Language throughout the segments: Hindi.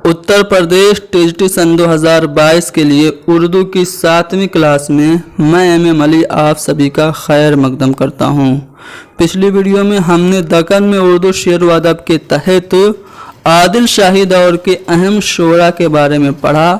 उत्तर प्रदेश टीजीटी सन 2022 के लिए उर्दू की 7वीं क्लास में मैं एम अली आप सभी का खैर मकदम करता हूं। पिछली वीडियो में हमने दक्कन में उर्दू शेर व अदब के तहत आदिल शाही दौर के अहम शोरा के बारे में पढ़ा।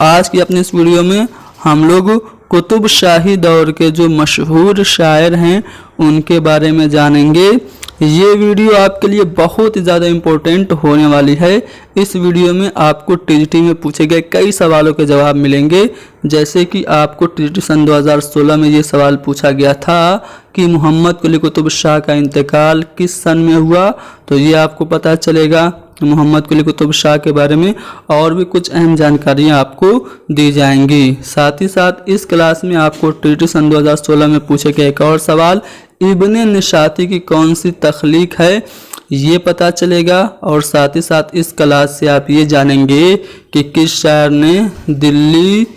आज की अपनी इस वीडियो में हम लोग कुतुब शाही दौर के जो मशहूर शायर हैं उनके बारे में जानेंगे। ये वीडियो आपके लिए बहुत ही ज़्यादा इम्पोर्टेंट होने वाली है। इस वीडियो में आपको टीजीटी में पूछे गए कई सवालों के जवाब मिलेंगे। जैसे कि आपको टीजीटी सन 2016 में ये सवाल पूछा गया था कि मोहम्मद कुली कुतुब शाह का इंतकाल किस सन में हुआ, तो ये आपको पता चलेगा मोहम्मद कुली कुतुब शाह के बारे में। और भी कुछ अहम जानकारियाँ आपको दी जाएंगी। साथ ही साथ इस क्लास में आपको टीजीटी सन 2016 में पूछे गए एक और सवाल इब्ने निशाती की कौन सी तख्लीक है ये पता चलेगा। और साथ ही साथ इस क्लास से आप ये जानेंगे कि किस शायर ने दिल्ली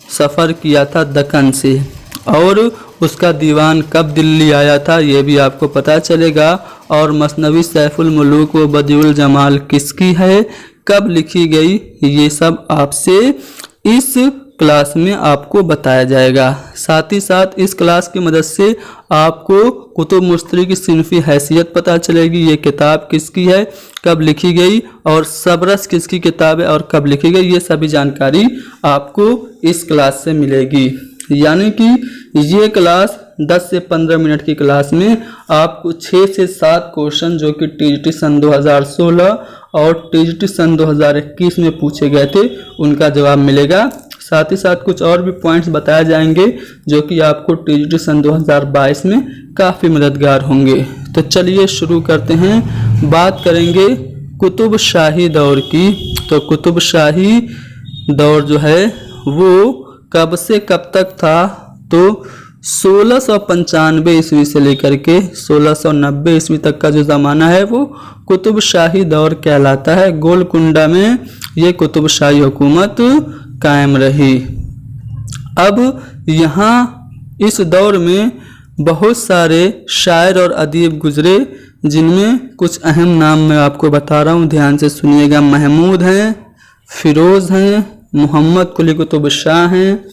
सफ़र किया था दक्कन से और उसका दीवान कब दिल्ली आया था ये भी आपको पता चलेगा। और मसनवी सैफुल मुलूक व बदिउल जमाल किसकी है, कब लिखी गई, ये सब आपसे इस क्लास में आपको बताया जाएगा। साथ ही साथ इस क्लास की मदद से आपको कुतुब मुश्तरी की सिनफी हैसियत पता चलेगी। ये किताब किसकी है, कब लिखी गई, और सबरस किसकी किताब है और कब लिखी गई, ये सभी जानकारी आपको इस क्लास से मिलेगी। यानी कि ये क्लास 10 से 15 मिनट की क्लास में आपको 6 से 7 क्वेश्चन जो कि टीजीटी सन 2016 और टीजीटी सन 2021 में पूछे गए थे उनका जवाब मिलेगा। साथ ही साथ कुछ और भी पॉइंट्स बताए जाएंगे जो कि आपको टीजीटी सन 2022 में काफ़ी मददगार होंगे। तो चलिए शुरू करते हैं। बात करेंगे कुतुब शाही दौर की। तो कुतुब शाही दौर जो है वो कब से कब तक था, तो 1695 ईस्वी से लेकर के 1690 ईस्वी तक का जो ज़माना है वो कुतुब शाही दौर कहलाता है। गोलकुंडा में ये कुतुब शाही हुकूमत कायम रही। अब यहाँ इस दौर में बहुत सारे शायर और अदीब गुजरे, जिनमें कुछ अहम नाम मैं आपको बता रहा हूँ, ध्यान से सुनिएगा। महमूद हैं, फिरोज़ हैं, मोहम्मद कुली कुतुब शाह हैं,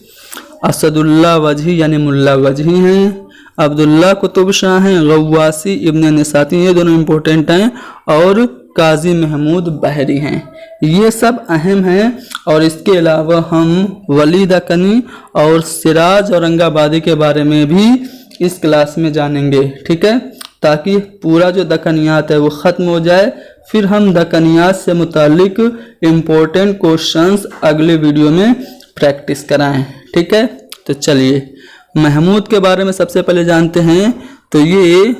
असदुल्ला वजही यानी मुल्ला वजही हैं, अब्दुल्ला कुतुब शाह हैं, गव्वासी इब्ने निसाती, ये दोनों इम्पोर्टेंट हैं, और काजी महमूद बहरी हैं। ये सब अहम हैं। और इसके अलावा हम वली दक्कनी और सिराज औरंगाबादी के बारे में भी इस क्लास में जानेंगे, ठीक है, ताकि पूरा जो दक्कनियात है वो ख़त्म हो जाए। फिर हम दक्कनियात से मुतालिक इम्पोर्टेंट क्वेश्चंस अगले वीडियो में प्रैक्टिस कराएं, ठीक है। तो चलिए महमूद के बारे में सबसे पहले जानते हैं। तो ये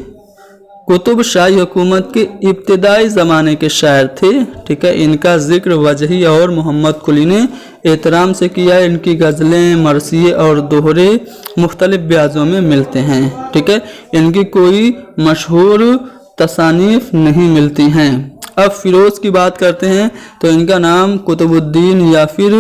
कुतुब शाही हुकूमत के इब्तिदाई ज़माने के शायर थे, ठीक है। इनका जिक्र वजही और मोहम्मद कुली ने एहतराम से किया है। इनकी गज़लें, मरसिये और दोहरे मुख्तलिफ ब्याजों में मिलते हैं, ठीक है। इनकी कोई मशहूर तसानीफ नहीं मिलती हैं। अब फिरोज़ की बात करते हैं। तो इनका नाम कुतुबुद्दीन या फिर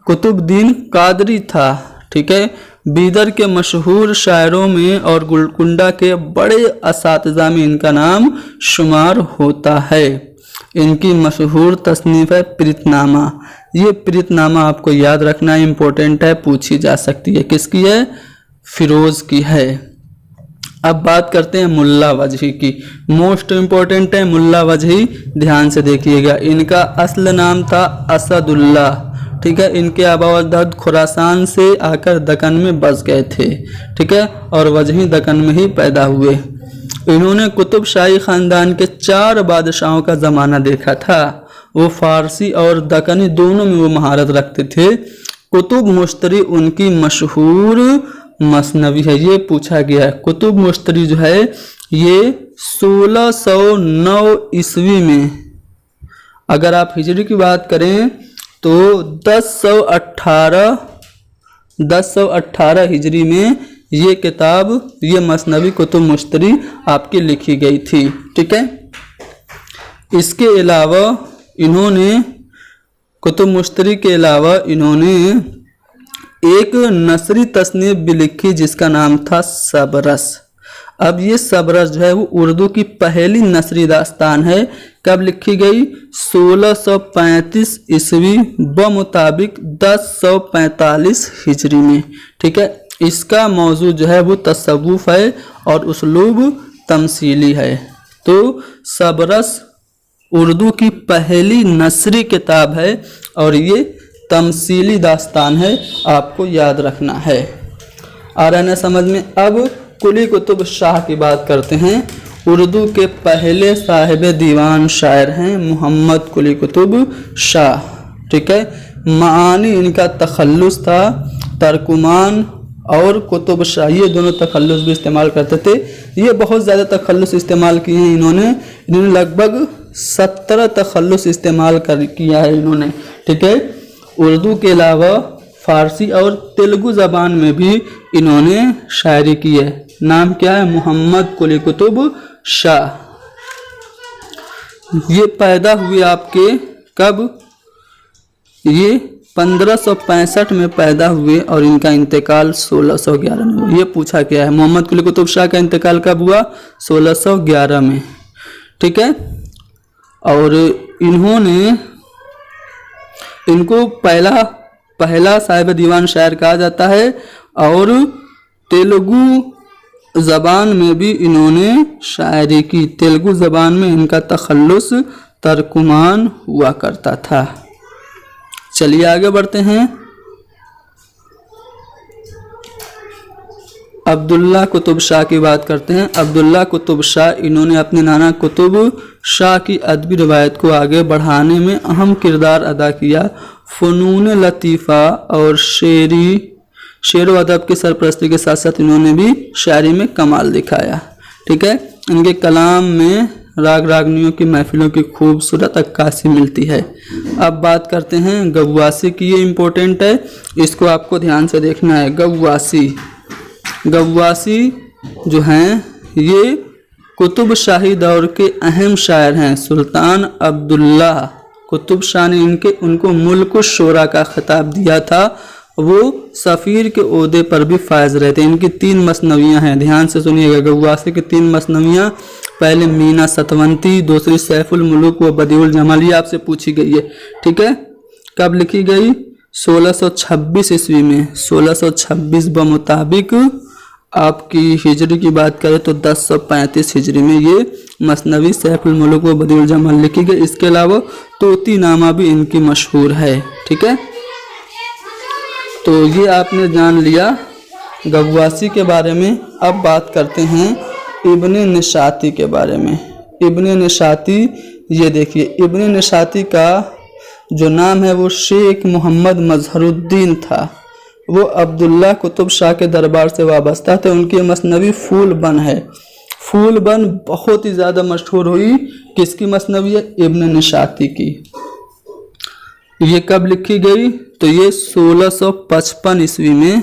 कुतुबुद्दीन कादरी था, ठीक है। बीदर के मशहूर शायरों में और गोलकुंडा के बड़े असातिज़ा में इनका नाम शुमार होता है। इनकी मशहूर तसनीफ़ है प्रीतनामा। ये प्रीतनामा आपको याद रखना इम्पोर्टेंट है, पूछी जा सकती है। किसकी है, फिरोज़ की है। अब बात करते हैं मुल्ला वजही की। मोस्ट इम्पोर्टेंट है मुल्ला वजही, ध्यान से देखिएगा। इनका असल नाम था असदुल्ला, ठीक है। इनके आबाद खुरासान से आकर दक्कन में बस गए थे, ठीक है, और वजही दक्कन में ही पैदा हुए। इन्होंने कुतुब शाही ख़ानदान के 4 बादशाहों का ज़माना देखा था। वो फ़ारसी और दक्कनी दोनों में वो महारत रखते थे। कुतुब मुश्तरी उनकी मशहूर मसनवी है, ये पूछा गया है। कुतुब मुश्तरी जो है ये 1609 ईस्वी में, अगर आप हिजरी की बात करें तो 1018 हिजरी में ये किताब, ये मसनवी कुतुब मुश्तरी आपकी लिखी गई थी, ठीक है। इसके अलावा इन्होंने कुतुब मुश्तरी के अलावा इन्होंने एक नसरी तसनीफ भी लिखी जिसका नाम था सबरस। अब ये सबरस जो है वो उर्दू की पहली नसरी दास्तान है। कब लिखी गई? 1635 ईस्वी बमुताबिक 1045 हिजरी में। ठीक है, इसका मौजू जो है वो तसव्वुफ है और उसलूब तमसीली है। तो सबरस उर्दू की पहली नसरी किताब है और ये तमसीली दास्तान है, आपको याद रखना है। आ रहा है ना समझ में? अब कुली कुतुब शाह की बात करते हैं। उर्दू के पहले साहिब दीवान शायर हैं मोहम्मद कुली कुतुब शाह। ठीक है, मानी इनका तखल्लुस था, तर्कुमान और कुतुब शाह ये दोनों तखल्लुस भी इस्तेमाल करते थे। ये बहुत ज़्यादा तखल्लुस इस्तेमाल किए हैं इन्होंने लगभग 17 तखल्लुस इस्तेमाल किया है इन्होंने। ठीक है, उर्दू के अलावा फारसी और तेलुगु ज़बान में भी इन्होंने शायरी की है। नाम क्या है? मोहम्मद कुली कुतुब शाह। ये पैदा हुए आपके कब? ये 1565 में पैदा हुए और इनका इंतकाल 1611 में हुआ। ये पूछा क्या है? मोहम्मद कुली कुतुब शाह का इंतकाल कब हुआ? 1611 में। ठीक है, और इनको पहला साहिब दीवान शायर कहा जाता है और तेलुगु ज़बान में भी इन्होंने शायरी की। तेलुगु ज़बान में इनका तखल्लुस तर्कुमान हुआ करता था। चलिए आगे बढ़ते हैं। अब्दुल्ला कुतुब शाह की बात करते हैं। अब्दुल्ला कुतुब शाह इन्होंने अपने नाना कुतुब शाह की अदबी रवायत को आगे बढ़ाने में अहम किरदार अदा किया। फ़नून लतीफ़ा और शेर व अदब की सरपरस्ती के साथ साथ इन्होंने भी शायरी में कमाल दिखाया। ठीक है, इनके कलाम में राग रागनियों की महफिलों की खूबसूरत अक्कासी मिलती है। अब बात करते हैं गव्वासी की। ये इम्पोर्टेंट है, इसको आपको ध्यान से देखना है। गव्वासी जो हैं ये कुतुब शाही दौर के अहम शायर हैं। सुल्तान अब्दुल्ला कुतुब शाह ने उनको मुल्क शोरा का खिताब दिया था। वो सफ़ीर के ओहदे पर भी फायज रहे थे। इनकी 3 मसनवियाँ हैं, ध्यान से सुनिएगा। गव्वासी की 3 मसनवियाँ, पहले मीना सतवंती, दूसरी सैफुल मुलूक व बदीउल जमाल। ये आपसे पूछी गई है। ठीक है, कब लिखी गई? 1626 ईस्वी में। 1626 बमुताबिक आपकी हिजरी की बात करें तो 1035 हिजरी में ये मसनवी सैफुल मुलूक व बदीउल जमाल लिखी गई। इसके अलावा तोती नामा भी इनकी मशहूर है। ठीक है, तो ये आपने जान लिया गव्वासी के बारे में। अब बात करते हैं इब्ने निशाती के बारे में। इब्ने निशाती, ये देखिए, इब्ने निशाती का जो नाम है वो शेख मोहम्मद मजहरुद्दीन था। वो अब्दुल्ला कुतुब शाह के दरबार से वाबस्ता थे। उनकी मसनवी फूलबन है। फूलबन बहुत ही ज़्यादा मशहूर हुई। किसकी मसनवी है? इब्ने निशाती की। ये कब लिखी गई? तो ये 1655 ईस्वी में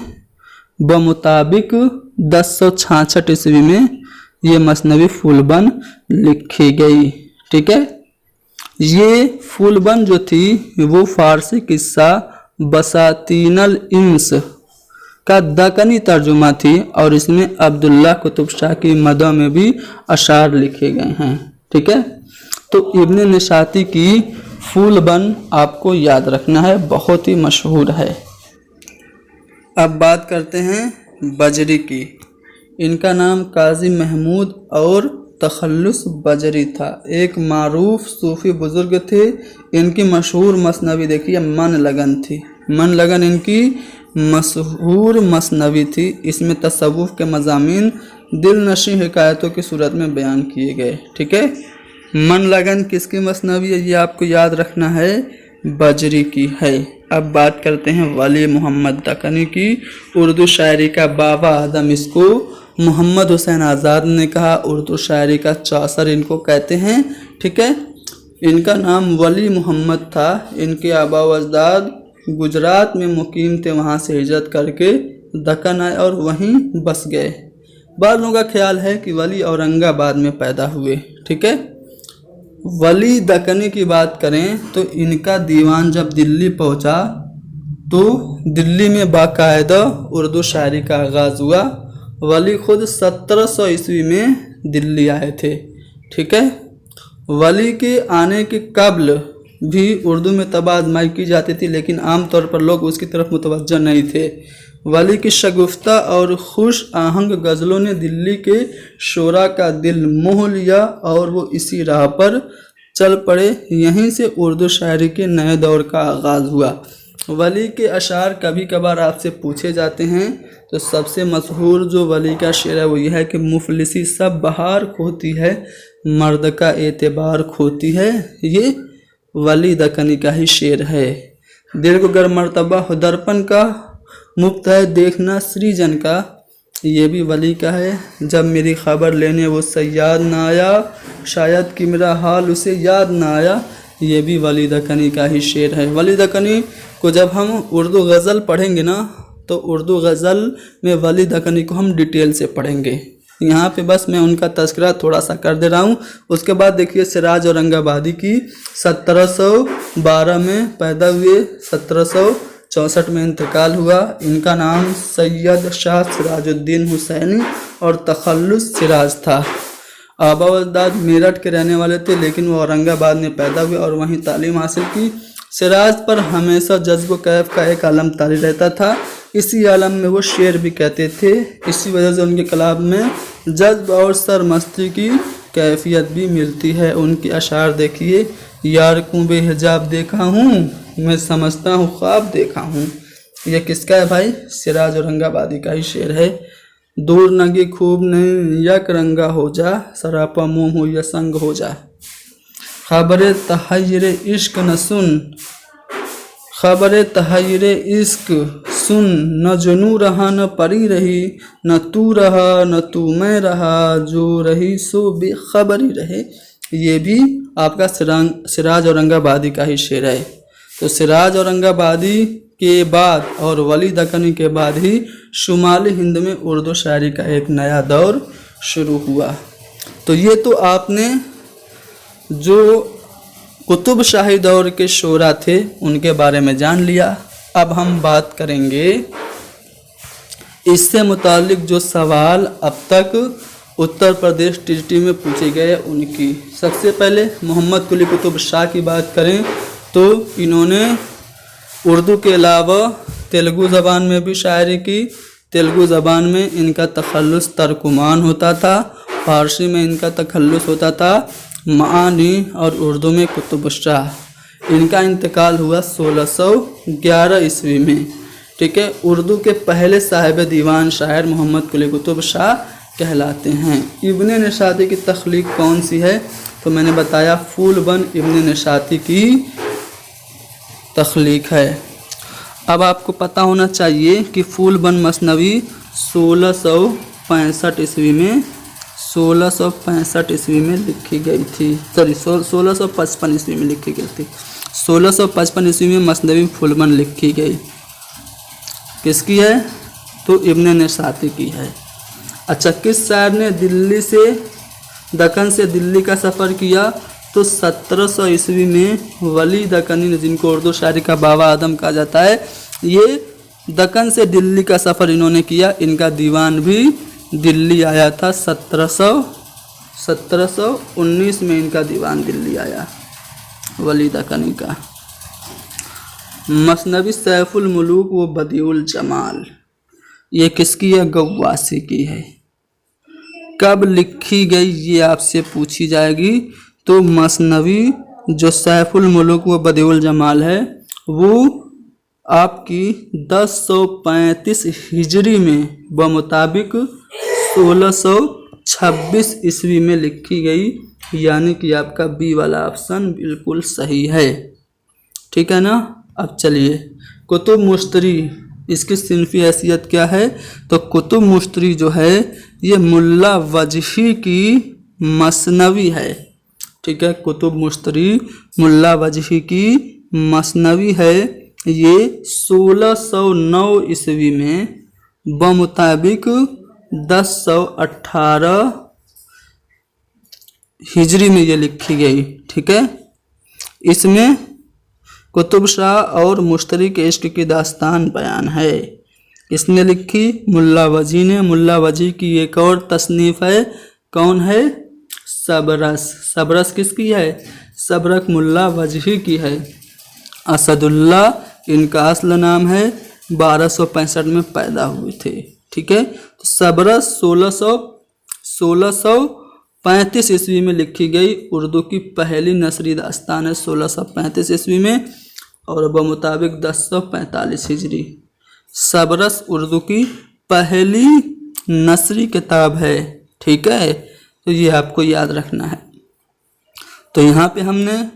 बमुताबिक 1066 ईस्वी में ये मसनवी फूलबन लिखी गई। ठीक है, ये फूलबन जो थी वो फारसी किस्सा बसातीनल इंस का दक्कनी तर्जुमा थी और इसमें अब्दुल्ला कुतुब शाह की मदह में भी अशार लिखे गए हैं। ठीक है, तो इब्ने निशाती की फूलबन आपको याद रखना है, बहुत ही मशहूर है। अब बात करते हैं बजरी की। इनका नाम काजी महमूद और तखल्लुस बजरी था। एक मारूफ सूफी बुजुर्ग थे। इनकी मशहूर मसनवी देखिए मन लगन थी। मन लगन इनकी मशहूर मसनवी थी। इसमें तसव्वुफ के मज़ामीन दिल नशी हिकायतों की सूरत में बयान किए गए। ठीक है, मन लगन किसकी मसनवी है? ये आपको याद रखना है, बजरी की है। अब बात करते हैं वली मोहम्मद दक्कनी की। उर्दू शायरी का बाबा आदम इसको मोहम्मद हुसैन आज़ाद ने कहा। उर्दू शायरी का चौसर इनको कहते हैं। ठीक है, इनका नाम वली मोहम्मद था। इनके आबा व अजदाद गुजरात में मुकीम थे, वहाँ से हिजरत करके दक्कन आए और वहीं बस गए। बाद लोगों का ख्याल है कि वली औरंगाबाद में पैदा हुए। ठीक है, वली दक्कनी की बात करें तो इनका दीवान जब दिल्ली पहुंचा तो दिल्ली में बाकायदा उर्दू शायरी का आगाज़ हुआ वली खुद 1700 ईस्वी में दिल्ली आए थे। ठीक है, वली के आने के कब्ल भी उर्दू में तबा आजमाई की जाती थी, लेकिन आमतौर पर लोग उसकी तरफ मुतवज्जह नहीं थे। वली की शगुफ्ता और खुश आहंग गज़लों ने दिल्ली के शोरा का दिल मोह लिया और वो इसी राह पर चल पड़े। यहीं से उर्दू शायरी के नए दौर का आगाज़ हुआ। वली के अशार कभी कभार आपसे पूछे जाते हैं, तो सबसे मशहूर जो वली का शेर है वो यह है कि मुफलिसी सब बहार खोती है, मर्द का एतबार खोती है। ये वली दक्कनी का ही शेर है। दिल को गर मर्तबा हो दर्पण का, मुफ्त है देखना सृजन का, ये भी वली का है। जब मेरी खबर लेने वो सयाद ना आया, शायद कि मेरा हाल उसे याद ना आया, ये भी वली दक्कनी का ही शेर है। वली दक्कनी को जब हम उर्दू गज़ल पढ़ेंगे ना, तो उर्दू गज़ल में वली दक्कनी को हम डिटेल से पढ़ेंगे। यहाँ पे बस मैं उनका तज़किरा थोड़ा सा कर दे रहा हूँ। उसके बाद देखिए सिराज औरंगाबादी की 1712 में पैदा हुए, 1764 में इंतकाल हुआ। इनका नाम सैयद शाह सिराजुद्दीन हुसैनी और तखल्लुस सिराज था। आबा व अजदाद मेरठ के रहने वाले थे, लेकिन वो औरंगाबाद में पैदा हुए और वहीं तालीम हासिल की। सिराज पर हमेशा जज्ब कैफ का एक आलम तारी रहता था। इसी आलम में वो शेर भी कहते थे। इसी वजह से उनके कलाम में जज्ब और सरमस्ती की कैफियत भी मिलती है। उनकी अशार देखिए, यार को बेहिजाब देखा हूँ, मैं समझता हूँ ख्वाब देखा हूँ। यह किसका है भाई? सिराज औरंगाबादी का ही शेर है। दूर नगी खूब नहीं यक रंगा हो जा, सरापा मुँह हो या संग हो जा। खबर तहय्युर इश्क न सुन, खबर तहय्युर इश्क सुन, न जुनू रहा न परी रही, न तू रहा न तू मैं रहा, जो रही सो बेखबरी रहे। ये भी आपका सिराज औरंगाबादी का ही शेर है। तो सिराज औरंगाबादी के बाद और वली दक्कनी के बाद ही शुमाली हिंद में उर्दू शायरी का एक नया दौर शुरू हुआ। तो ये तो आपने जो कुतुब शाही दौर के शोरा थे उनके बारे में जान लिया। अब हम बात करेंगे इससे मुतालिक जो सवाल अब तक उत्तर प्रदेश टीजीटी में पूछे गए उनकी। सबसे पहले मोहम्मद कुली कुतुब शाह की बात करें तो इन्होंने उर्दू के अलावा तेलुगु ज़बान में भी शायरी की। तेलुगु ज़बान में इनका तखल्लुस तर्कुमान होता था, फारसी में इनका तखल्लुस होता था मानी और उर्दू में कुतुब शाह। इनका इंतकाल हुआ 1611 ईस्वी में। ठीक है, उर्दू के पहले साहिब दीवान शायर मोहम्मद कुली कुतुब शाह कहलाते हैं। इब्ने निशाती की तख्लीक कौन सी है? तो मैंने बताया फूलबन इब्ने निशाती की तख्लीक है। अब आपको पता होना चाहिए कि फूलबन मसनवी 1665 ईस्वी में 1665 ईस्वी में लिखी गई थी। सॉरी 1655 ईस्वी में लिखी गई थी। 1655 ईस्वी में मसनवी फूलबन लिखी गई। किसकी है? तो इब्ने निशाती की है। अच्छा, किस शायर ने दिल्ली से दक्कन से दिल्ली का सफ़र किया? तो 1700 ईस्वी में वली दक्कनी ने, जिनको उर्दू शायरी का बाबा आदम कहा जाता है, ये दक्कन से दिल्ली का सफ़र इन्होंने किया। इनका दीवान भी दिल्ली आया था। 1719 में इनका दीवान दिल्ली आया वली दक्कनी का। मसनवी सैफुल मुलूक व बदिउल जमाल, ये किसकी है? गव्वासी की है। कब लिखी गई ये आपसे पूछी जाएगी। तो मसनवी जो सैफुल मुलूक व बदिउल जमाल है वो आपकी 1035 हिजरी में बमुताबिक 1626 ईस्वी में लिखी गई। यानी कि आपका बी वाला ऑप्शन बिल्कुल सही है। ठीक है ना। अब चलिए, कुतुब मुश्तरी, इसकी सिनफी हैसियत क्या है? तो कुतुब मुश्तरी जो है ये मुल्ला वजही की मसनवी है। ठीक है, कुतुब मुश्तरी मुल्ला वजही की मसनवी है। ये 1609 ईस्वी में बमुताबिक 1018 हिजरी में ये लिखी गई। ठीक है, इसमें कुतुब शाह और मुश्तरी के इश्क की दास्तान बयान है। किसने लिखी? मुल्ला वजी ने। मुल्ला वजी की एक और तसनीफ है, कौन है? सबरस। सबरस किसकी है? सबरक मुल्ला वजी की है। असदुल्ला इनका असल नाम है, 1265 में पैदा हुए थे। ठीक है, तो सबरस 1635 ईस्वी में लिखी गई उर्दू की पहली नसरी दास्तान है, 1635 ईस्वी में, और बमुताबिक 1045 हिजरी। सबरस उर्दू की पहली नसरी किताब है। ठीक है, तो ये आपको याद रखना है। तो यहाँ पे हमने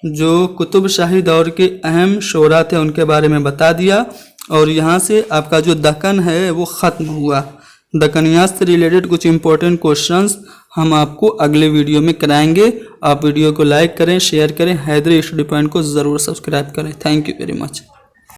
जो कुतुब शाही दौर के अहम शोरा थे उनके बारे में बता दिया, और यहाँ से आपका जो दक्कन है वो ख़त्म हुआ। दक्कनियात से रिलेटेड कुछ इंपॉर्टेंट क्वेश्चंस हम आपको अगले वीडियो में कराएंगे। आप वीडियो को लाइक करें, शेयर करें, हैदरी स्टडी पॉइंट को ज़रूर सब्सक्राइब करें। Thank you very much.